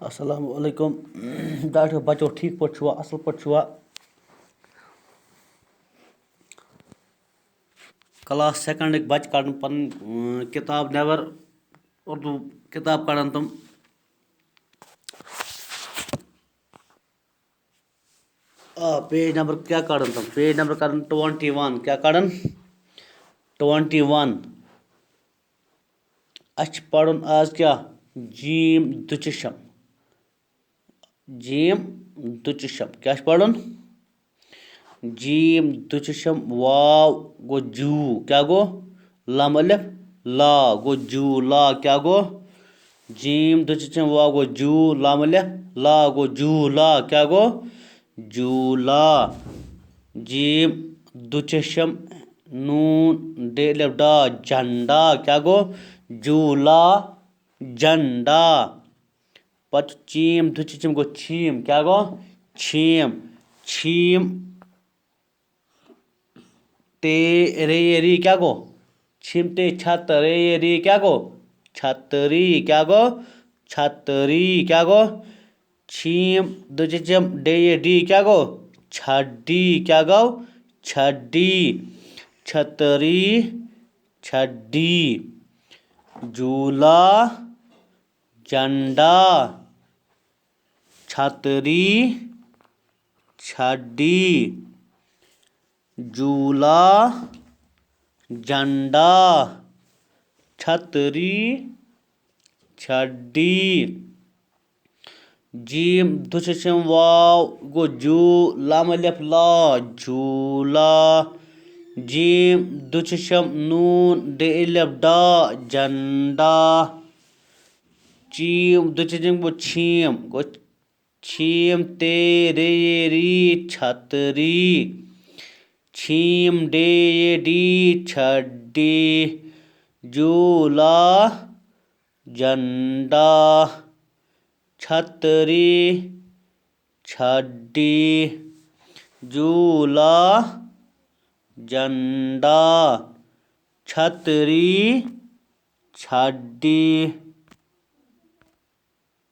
अस्सलाम वालेकुम डॉक्टर बच्चों ठीक पा असल पा क्लास सेकंड बच्चे कड़न पन किताब नबर उर्दू किताब कड़न तुम पेज नंबर क्या कड़न तुम पेज नंबर कड़न 21 क्या कड़न 21 अच्छ पढ़न आज क्या जीम दुचशम जीम दुचशम क्या पढ़न जीम दुचशम वाव गो जू क्या गो लम अलिफ ला गो जू ला क्या गो जीम दुचशम वाव गो जू लम अलिफ ला गो जू ला क्या गो जूला जीम दुचशम नून डे अलिफ डा झंडा क्या गो जूला झंडा पत चीम दुचशम गो छीम क्या गो छीम छीम ते रे री क्या गो छिमते छत रे री क्या गो छतरी क्या गो छतरी क्या गो छीम दुचम डे डी क्या गो छड्डी क्या गो छड्डी छतरी छड्डी झूला झंडा छतरी छड्डी झूला झंडा छतरी छड्डी जीम दुचशम वाव गो जू लाम अलिफ ला झूला जीम दुचशम नून डे अलिफ डा झंडा चीम दुचशम गो छीम ते रे री छतरी छीम डे डी छड्डी झूला झंडा छतरी छड्डी झूला झंडा छतरी छड्डी